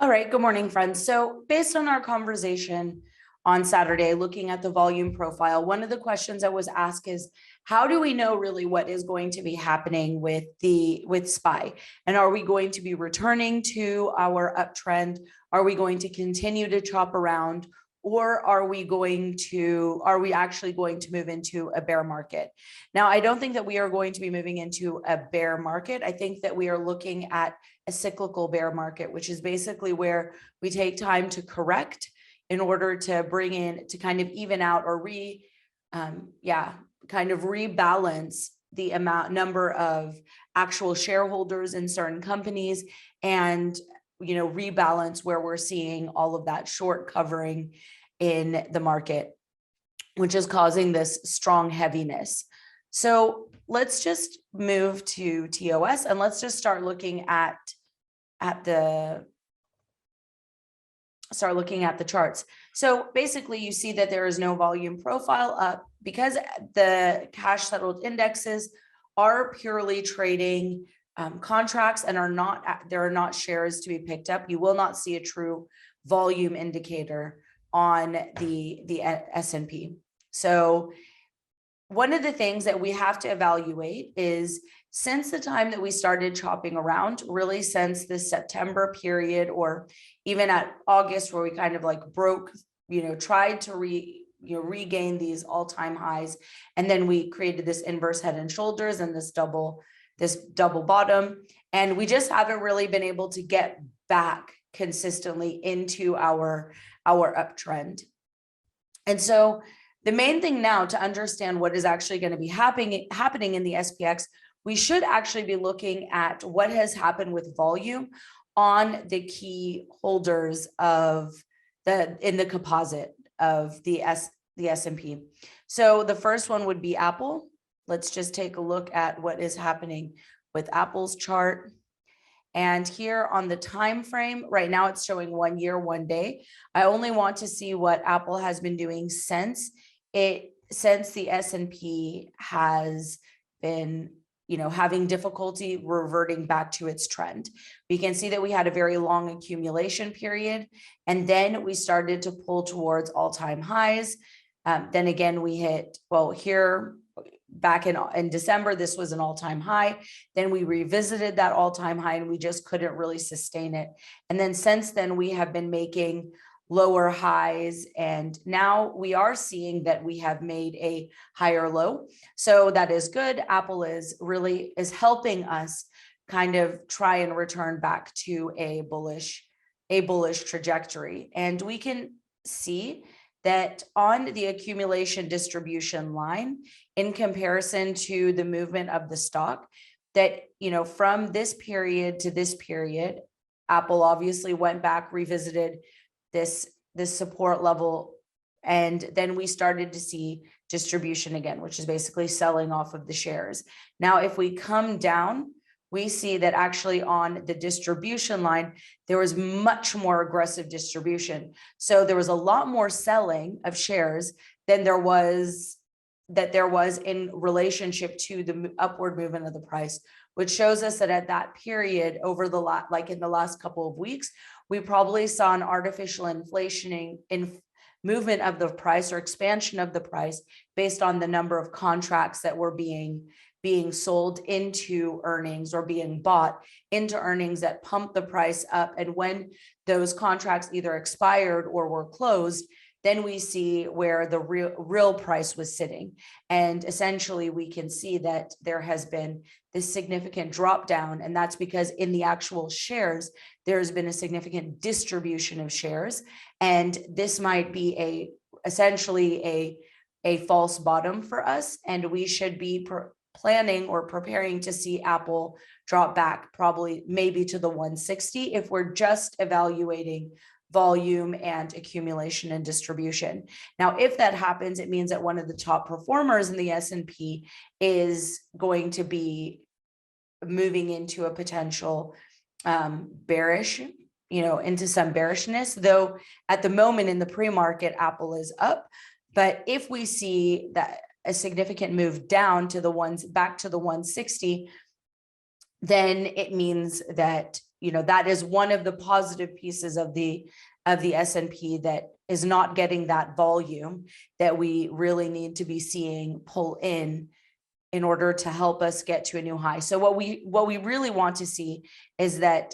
All right, good morning, friends. So based on our conversation on Saturday, looking at the volume profile, one of the questions that was asked is, how do we know really what is going to be happening with SPY? And are we going to be returning to our uptrend? Are we going to continue to chop around? Or are we actually going to move into a bear market? Now, I don't think that we are going to be moving into a bear market. I think that we are looking at a cyclical bear market, which is basically where we take time to correct in order to bring in, to kind of even out or rebalance the number of actual shareholders in certain companies, and rebalance where we're seeing all of that short covering in the market, which is causing this strong heaviness. So let's just move to TOS and let's just start looking at the charts. So basically you see that there is no volume profile up because the cash settled indexes are purely trading contracts and there are not shares to be picked up. You will not see a true volume indicator on the S&P. So one of the things that we have to evaluate is, since the time that we started chopping around, really since the September period, or even at August, where we kind of like broke, tried to regain these all-time highs, and then we created this inverse head and shoulders and this double bottom, and we just haven't really been able to get back consistently into our uptrend. And so the main thing now to understand what is actually going to be happening in the SPX, we should actually be looking at what has happened with volume on the key holders in the composite of the S&P. So the first one would be Apple. Let's just take a look at what is happening with Apple's chart. And here on the time frame, right now it's showing 1 year, 1 day. I only want to see what Apple has been doing since the S&P has been having difficulty reverting back to its trend. We can see that we had a very long accumulation period, and then we started to pull towards all-time highs. Then again, we hit, here back in December, this was an all-time high. Then we revisited that all-time high and we just couldn't really sustain it. And then since then, we have been making lower highs, and now we are seeing that we have made a higher low. So that is good. Apple is helping us kind of try and return back to a bullish trajectory. And we can see that on the accumulation distribution line, in comparison to the movement of the stock, that from this period to this period, Apple obviously went back, revisited this support level, and then we started to see distribution again, which is basically selling off of the shares. Now, if we come down, we see that actually on the distribution line, there was much more aggressive distribution. So there was a lot more selling of shares than there was in relationship to the upward movement of the price, which shows us that at that period, over the in the last couple of weeks, we probably saw an artificial inflation in movement of the price or expansion of the price based on the number of contracts that were being sold into earnings or being bought into earnings that pumped the price up. And when those contracts either expired or were closed, then we see where the real price was sitting. And essentially we can see that there has been this significant drop down, and that's because in the actual shares, there's been a significant distribution of shares. And this might be essentially a false bottom for us. And we should be planning or preparing to see Apple drop back maybe to the 160 if we're just evaluating volume and accumulation and distribution. Now, if that happens, it means that one of the top performers in the S&P is going to be moving into a potential bearish, into some bearishness, though at the moment in the pre-market, Apple is up. But if we see that a significant move down to back to the 160, then it means that that is one of the positive pieces of the S&P that is not getting that volume that we really need to be seeing pull in order to help us get to a new high. So what we really want to see is that,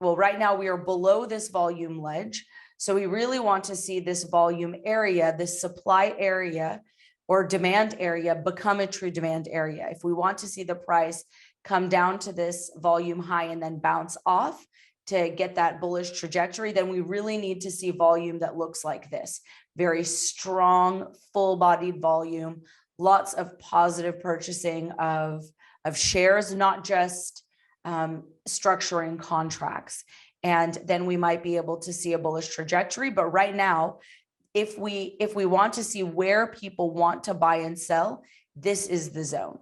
well, right now we are below this volume ledge. So we really want to see this volume area, this supply area or demand area become a true demand area. If we want to see the price come down to this volume high and then bounce off to get that bullish trajectory, then we really need to see volume that looks like this. Very strong, full-bodied volume, lots of positive purchasing of shares, not just structuring contracts. And then we might be able to see a bullish trajectory. But right now, if we want to see where people want to buy and sell, this is the zone.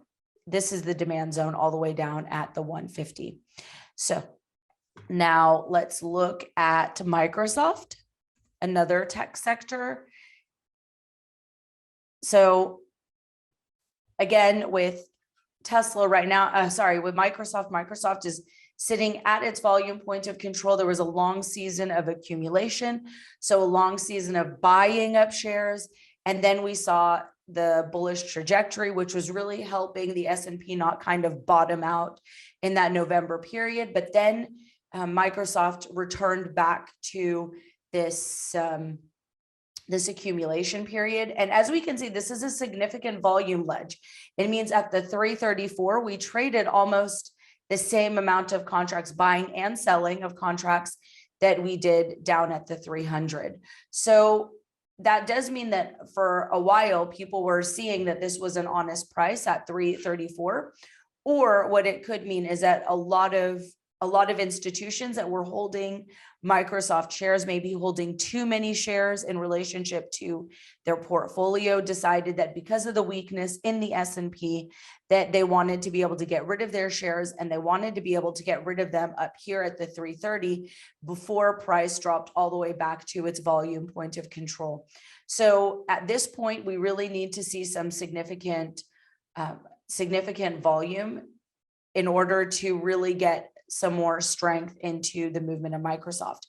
This is the demand zone all the way down at the 150. So now let's look at Microsoft, another tech sector. So again, with Tesla right now, with Microsoft is sitting at its volume point of control. There was a long season of accumulation, so a long season of buying up shares. And then we saw the bullish trajectory, which was really helping the S&P not kind of bottom out in that November period. But then Microsoft returned back to this accumulation period. And as we can see, this is a significant volume ledge. It means at the 334, we traded almost the same amount of contracts, buying and selling of contracts, that we did down at the 300. So that does mean that for a while, people were seeing that this was an honest price at 334, or what it could mean is that a lot of institutions that were holding Microsoft shares, maybe holding too many shares in relationship to their portfolio, decided that because of the weakness in the S&P, that they wanted to be able to get rid of their shares, and they wanted to be able to get rid of them up here at the 330 before price dropped all the way back to its volume point of control. So at this point, we really need to see some significant volume in order to really get some more strength into the movement of Microsoft.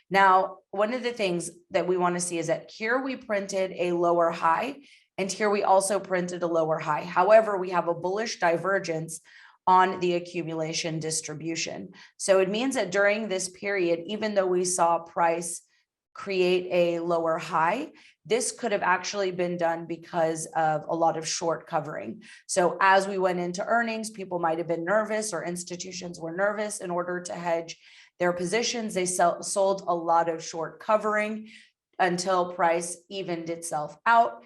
Now, one of the things that we want to see is that here we printed a lower high, and here we also printed a lower high. However, we have a bullish divergence on the accumulation distribution. So it means that during this period, even though we saw price create a lower high, this could have actually been done because of a lot of short covering. So as we went into earnings, people might have been nervous, or institutions were nervous in order to hedge their positions. They sold a lot of short covering until price evened itself out.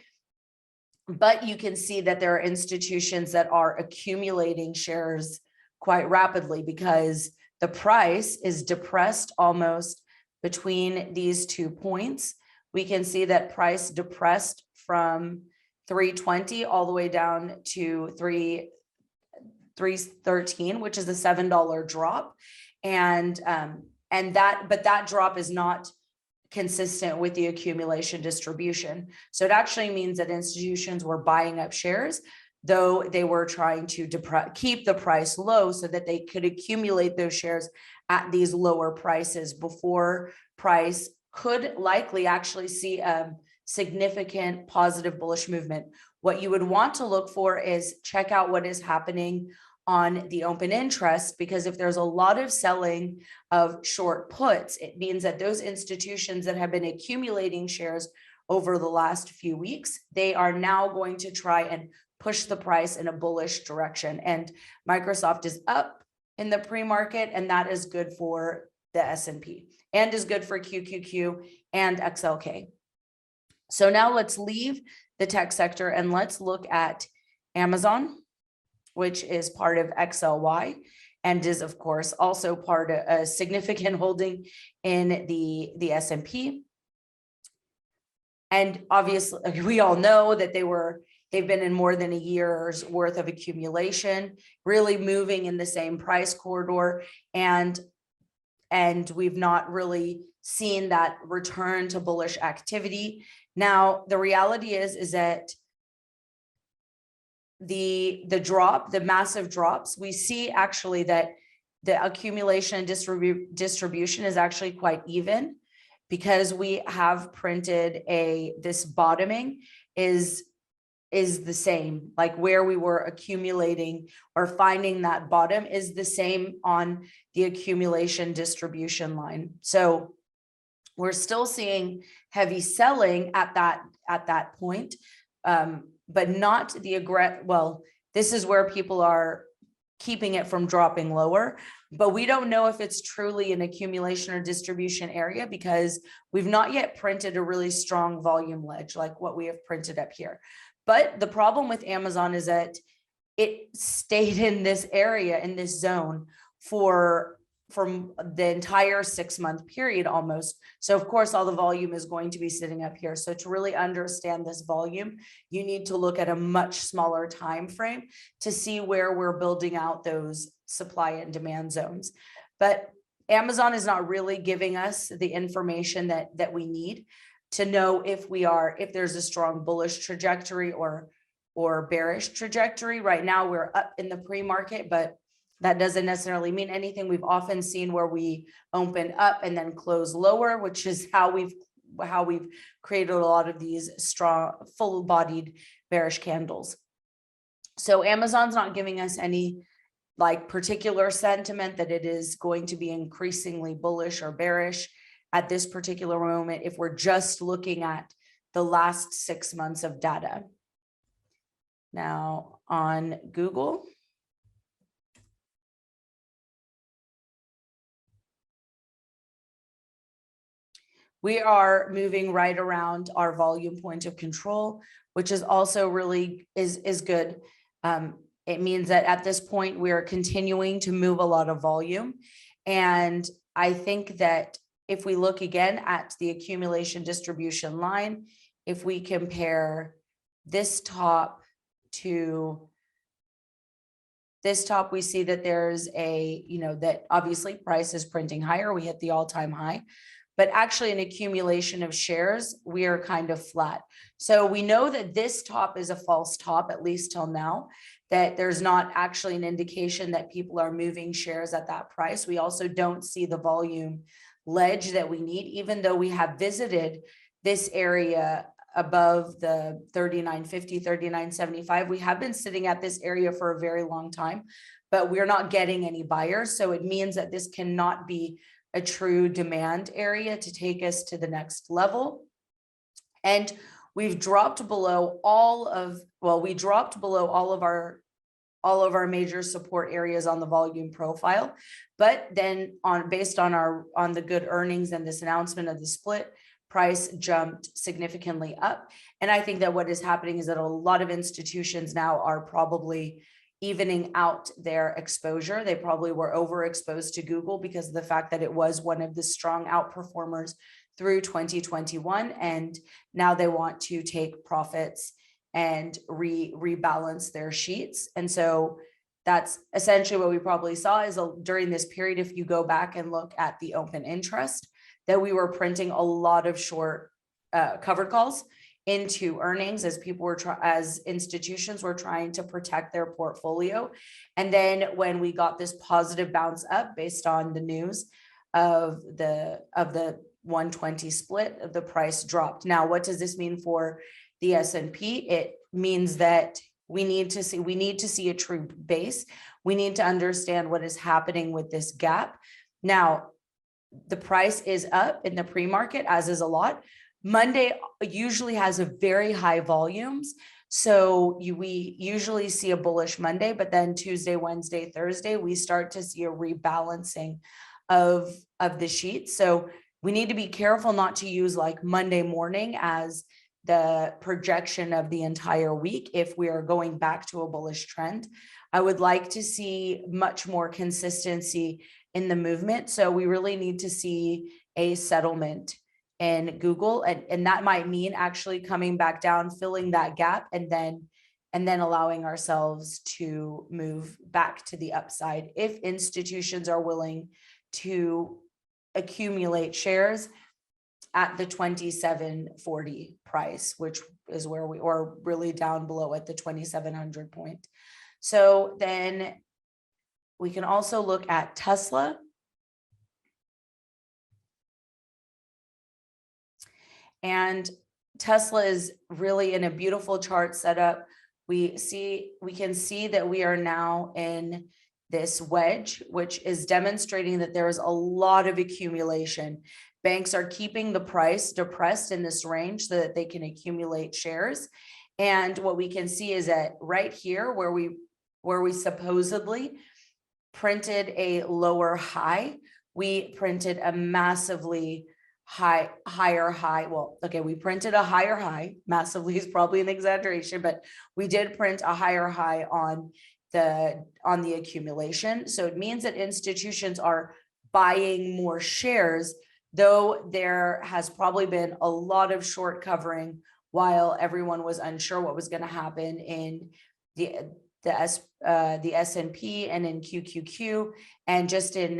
But you can see that there are institutions that are accumulating shares quite rapidly because the price is depressed almost between these 2 points. We can see that price depressed from 320 all the way down to 313, which is a $7 drop. But that drop is not consistent with the accumulation distribution. So it actually means that institutions were buying up shares, though they were trying to keep the price low so that they could accumulate those shares at these lower prices before price could likely actually see a significant positive bullish movement. What you would want to look for is check out what is happening on the open interest, because if there's a lot of selling of short puts, it means that those institutions that have been accumulating shares over the last few weeks, they are now going to try and push the price in a bullish direction. And Microsoft is up in the pre-market, and that is good for the S&P and is good for QQQ and XLK. So now let's leave the tech sector and let's look at Amazon, which is part of XLY and is of course also part of a significant holding in the S&P. And obviously we all know that they've been in more than a year's worth of accumulation, really moving in the same price corridor, and we've not really seen that return to bullish activity. Now, the reality is that the massive drops, we see actually that the accumulation and distribution is actually quite even, because we have printed this bottoming is the same, like where we were accumulating or finding that bottom is the same on the accumulation distribution line. So we're still seeing heavy selling at that point, but not the well, this is where people are keeping it from dropping lower, but we don't know if it's truly an accumulation or distribution area, because we've not yet printed a really strong volume ledge like what we have printed up here. But the problem with Amazon is that it stayed in this area, in this zone, from the entire 6-month period almost. So of course, all the volume is going to be sitting up here. So to really understand this volume, you need to look at a much smaller time frame to see where we're building out those supply and demand zones. But Amazon is not really giving us the information that we need to know if there's a strong bullish trajectory or bearish trajectory. Right now we're up in the pre-market, but that doesn't necessarily mean anything. We've often seen where we open up and then close lower, which is how we've created a lot of these strong, full-bodied bearish candles. So Amazon's not giving us any like particular sentiment that it is going to be increasingly bullish or bearish at this particular moment if we're just looking at the last 6 months of data. Now on Google, we are moving right around our volume point of control, which is also really is good. It means that at this point, we are continuing to move a lot of volume. And I think that if we look again at the accumulation distribution line, if we compare this top to this top, we see that there's that obviously price is printing higher. We hit the all-time high. But actually an accumulation of shares, we are kind of flat. So we know that this top is a false top, at least till now, that there's not actually an indication that people are moving shares at that price. We also don't see the volume ledge that we need, even though we have visited this area above the 39.50, 39.75. We have been sitting at this area for a very long time, but we're not getting any buyers. So it means that this cannot be a true demand area to take us to the next level. And we've dropped below all of our major support areas on the volume profile. But then based on the good earnings and this announcement of the split, price jumped significantly up. And I think that what is happening is that a lot of institutions now are probably evening out their exposure. They probably were overexposed to Google because of the fact that it was one of the strong outperformers through 2021. And now they want to take profits and rebalance their sheets. And so that's essentially what we probably saw is during this period, if you go back and look at the open interest, that we were printing a lot of short covered calls into earnings as people were as institutions were trying to protect their portfolio. And then when we got this positive bounce up based on the news of the 120 split, the price dropped. Now, what does this mean for the S&P? It means that we need to see a true base. We need to understand what is happening with this gap. Now, the price is up in the pre-market, as is a lot. Monday usually has a very high volumes. So we usually see a bullish Monday, but then Tuesday, Wednesday, Thursday, we start to see a rebalancing of the sheet. So we need to be careful not to use like Monday morning as the projection of the entire week if we are going back to a bullish trend. I would like to see much more consistency in the movement. So we really need to see a settlement in Google, and that might mean actually coming back down, filling that gap, and then allowing ourselves to move back to the upside if institutions are willing to accumulate shares at the 27.40 price, which is where we are really down below at the 2,700 point. So then we can also look at Tesla. And Tesla is really in a beautiful chart setup. We can see that we are now in this wedge, which is demonstrating that there is a lot of accumulation. Banks are keeping the price depressed in this range so that they can accumulate shares. And what we can see is that right here where we supposedly printed a lower high, we printed a massively higher high. Well, okay, we printed a higher high. Massively is probably an exaggeration, but we did print a higher high on the accumulation. So it means that institutions are buying more shares, though there has probably been a lot of short covering while everyone was unsure what was going to happen in the S&P and in QQQ, and just in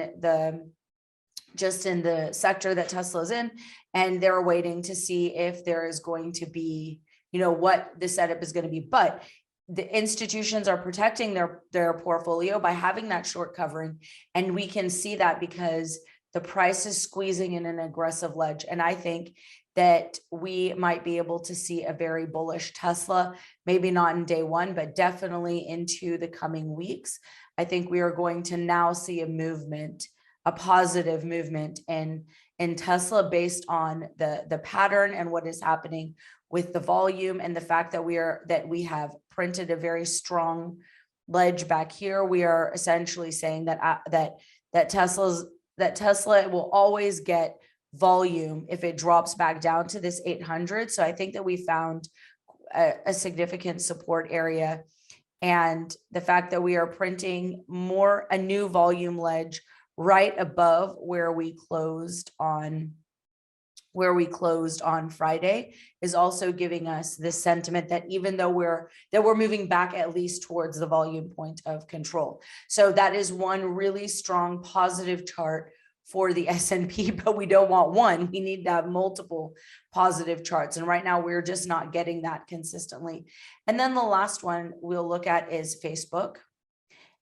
the sector that Tesla is in, and they're waiting to see if there is going to be, what the setup is going to be. But the institutions are protecting their portfolio by having that short covering, and we can see that because the price is squeezing in an aggressive ledge. And I think that we might be able to see a very bullish Tesla, maybe not in day one, but definitely into the coming weeks. I think we are going to now see a positive movement in Tesla based on the pattern and what is happening with the volume, and the fact that we have printed a very strong ledge back here. We are essentially saying that Tesla will always get volume if it drops back down to this 800. So I think that we found a significant support area, and the fact that we are printing a new volume ledge right above where we closed on Friday is also giving us this sentiment that even though we're moving back at least towards the volume point of control. So that is one really strong positive chart for the S&P, but we don't want one. We need to have multiple positive charts. And right now we're just not getting that consistently. And then the last one we'll look at is Facebook.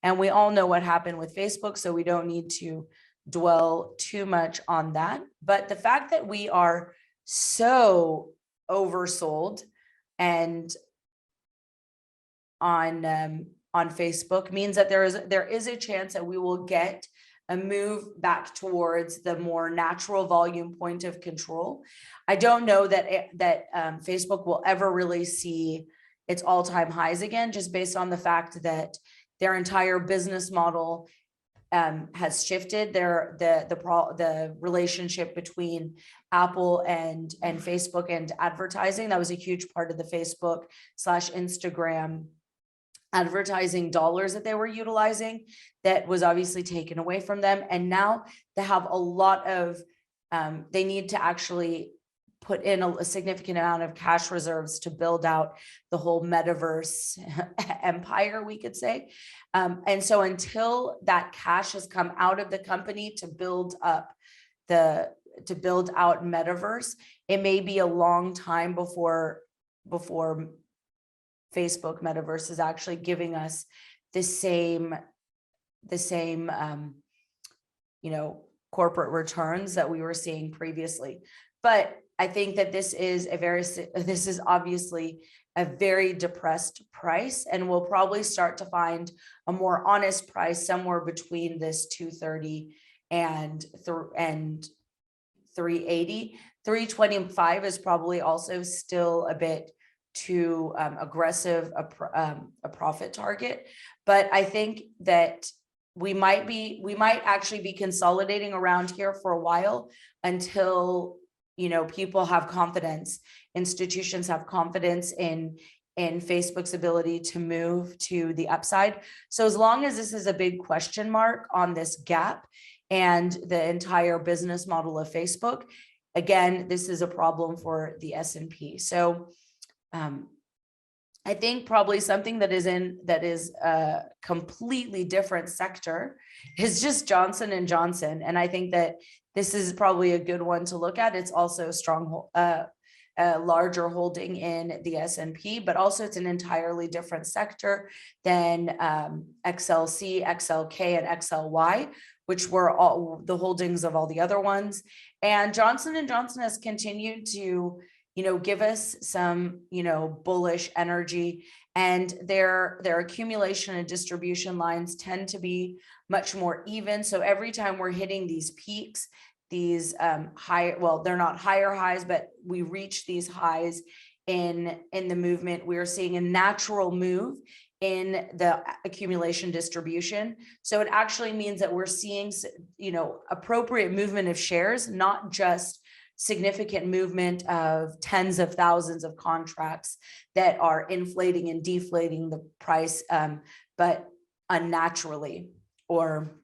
And we all know what happened with Facebook, so we don't need to dwell too much on that. But the fact that we are so oversold and on Facebook means that there is a chance that we will get a move back towards the more natural volume point of control. I don't know that Facebook will ever really see its all-time highs again, just based on the fact that their entire business model has shifted. The relationship between Apple and Facebook and advertising, that was a huge part of the Facebook/Instagram advertising dollars that they were utilizing, that was obviously taken away from them. And now they have a lot of, they need to actually put in a significant amount of cash reserves to build out the whole metaverse empire, we could say. And so until that cash has come out of the company to build out metaverse, it may be a long time before Facebook metaverse is actually giving us the same corporate returns that we were seeing previously. But I think that this is obviously a very depressed price, and we'll probably start to find a more honest price somewhere between this 230 and 380. 325 is probably also still a bit too aggressive a profit target, but I think that we might actually be consolidating around here for a while until people have confidence, institutions have confidence in Facebook's ability to move to the upside. So as long as this is a big question mark on this gap and the entire business model of Facebook, again, this is a problem for the S&P. So I think probably something that is a completely different sector is just Johnson & Johnson. And I think that this is probably a good one to look at. It's also a a larger holding in the S&P, but also it's an entirely different sector than XLC, XLK, and XLY, which were all the holdings of all the other ones. And Johnson & Johnson has continued to, give us some, bullish energy, and their accumulation and distribution lines tend to be much more even. So every time we're hitting these peaks, these high, well, they're not higher highs, but we reach these highs in the movement, we're seeing a natural move in the accumulation distribution. So it actually means that we're seeing, appropriate movement of shares, not just significant movement of tens of thousands of contracts that are inflating and deflating the price, but unnaturally, or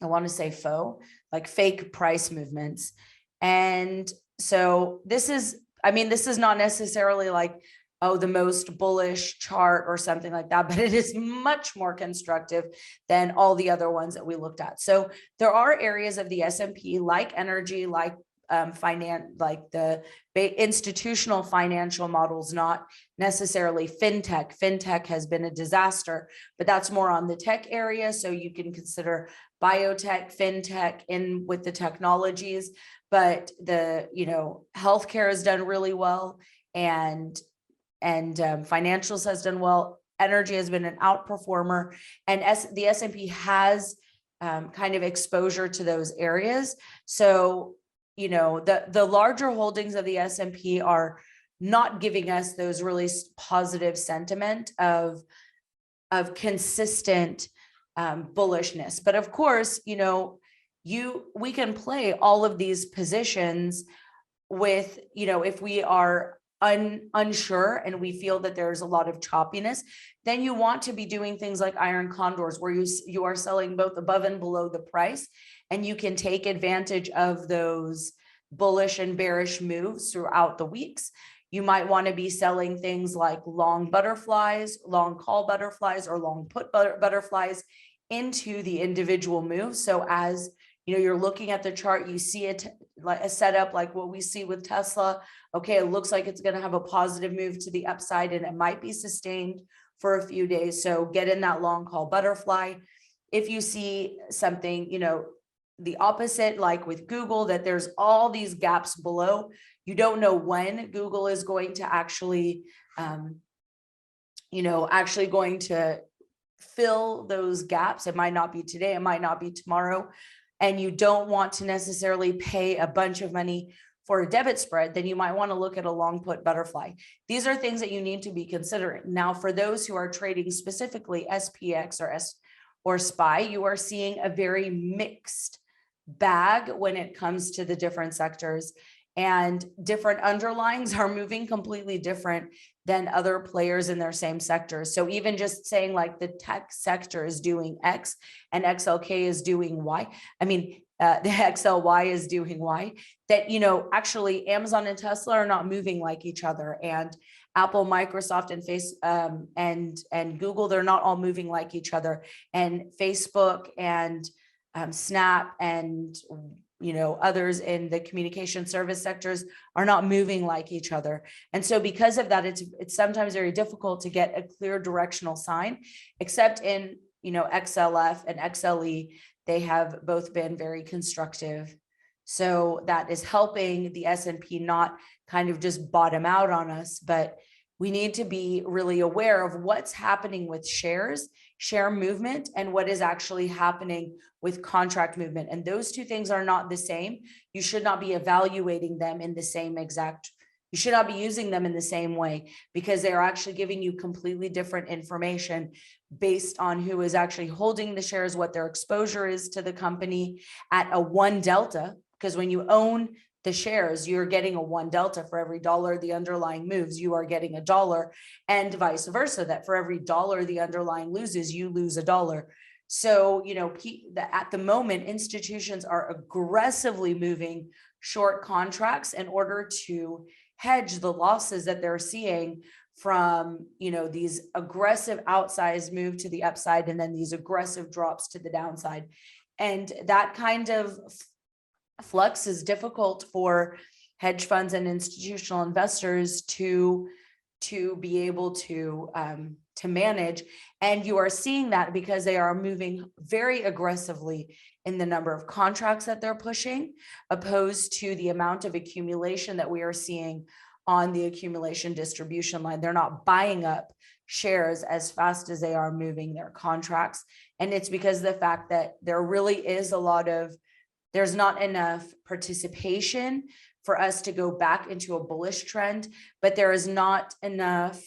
I want to say faux, like fake price movements. And so this is not necessarily like, oh, the most bullish chart or something like that, but it is much more constructive than all the other ones that we looked at. So there are areas of the S&P like energy, like finance, like the institutional financial models, not necessarily fintech. Fintech has been a disaster, but that's more on the tech area. So you can consider biotech, fintech in with the technologies, but the, healthcare has done really well, and financials has done well. Energy has been an outperformer, and the S&P has kind of exposure to those areas. So, the larger holdings of the S&P are not giving us those really positive sentiment of consistent bullishness. But of course, we can play all of these positions with, if we are unsure and we feel that there's a lot of choppiness, then you want to be doing things like iron condors, where you are selling both above and below the price, and you can take advantage of those bullish and bearish moves throughout the weeks. You might want to be selling things like long butterflies, long call butterflies, or long put butterflies into the individual moves. So as you're looking at the chart, you see it like a setup like what we see with Tesla. Okay, it looks like it's going to have a positive move to the upside, and it might be sustained for a few days. So get in that long call butterfly. If you see something, the opposite, like with Google, that there's all these gaps below, you don't know when Google is going to actually, actually going to fill those gaps. It might not be today, it might not be tomorrow, and you don't want to necessarily pay a bunch of money for a debit spread, then you might want to look at a long put butterfly. These are things that you need to be considering. Now, for those who are trading specifically SPX or SPY, you are seeing a very mixed bag when it comes to the different sectors, and different underlyings are moving completely different than other players in their same sectors. So even just saying like the tech sector is doing X and XLK is doing Y, the XLY is doing Y, that, actually Amazon and Tesla are not moving like each other, and Apple, Microsoft, and and Google, they're not all moving like each other, and Facebook and Snap and others in the communication service sectors are not moving like each other. And so because of that, it's sometimes very difficult to get a clear directional sign, except in XLF and XLE, they have both been very constructive. So that is helping the S&P not kind of just bottom out on us, but we need to be really aware of what's happening with share movement, and what is actually happening with contract movement. And those two things are not the same. You should not be evaluating them in the same exact, you should not be using them in the same way, because they are actually giving you completely different information based on who is actually holding the shares, what their exposure is to the company at a 1 delta. Because when you own the shares, you're getting a 1 delta for every dollar the underlying moves, you are getting $1, and vice versa, that for every dollar the underlying loses, you lose $1. So, at the moment, institutions are aggressively moving short contracts in order to hedge the losses that they're seeing from, these aggressive outsized move to the upside, and then these aggressive drops to the downside. And that kind of flux is difficult for hedge funds and institutional investors to be able to manage. And you are seeing that because they are moving very aggressively in the number of contracts that they're pushing, opposed to the amount of accumulation that we are seeing on the accumulation distribution line. They're not buying up shares as fast as they are moving their contracts. And it's because of the fact that there really is there's not enough participation for us to go back into a bullish trend, but there is not enough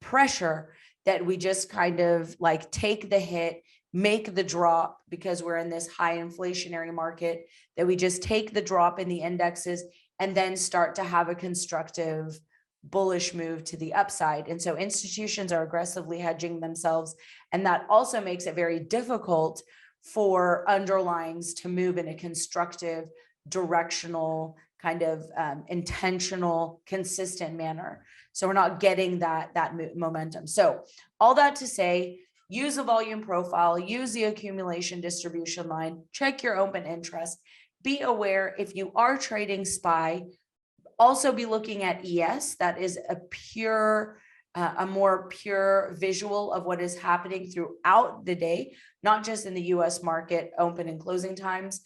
pressure that we just kind of like take the hit, make the drop, because we're in this high inflationary market, that we just take the drop in the indexes and then start to have a constructive bullish move to the upside. And so institutions are aggressively hedging themselves. And that also makes it very difficult for underlyings to move in a constructive, directional, kind of intentional, consistent manner. So we're not getting that momentum. So all that to say, use a volume profile, use the accumulation distribution line, check your open interest, be aware if you are trading SPY, also be looking at ES. That is a more pure visual of what is happening throughout the day, not just in the US market, open and closing times.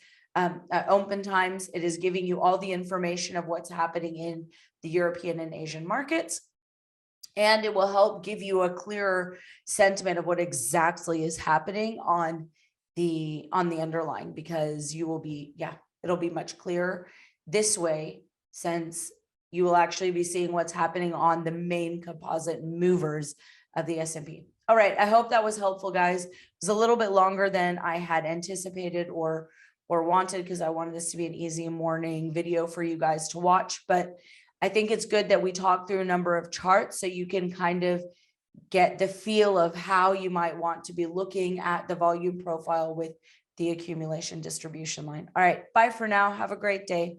Open times, it is giving you all the information of what's happening in the European and Asian markets. And it will help give you a clearer sentiment of what exactly is happening on the underlying, because you will be, it'll be much clearer this way, since you will actually be seeing what's happening on the main composite movers of the S&P. All right, I hope that was helpful, guys. It was a little bit longer than I had anticipated or wanted, because I wanted this to be an easy morning video for you guys to watch. But I think it's good that we talk through a number of charts so you can kind of get the feel of how you might want to be looking at the volume profile with the accumulation distribution line. All right, bye for now. Have a great day.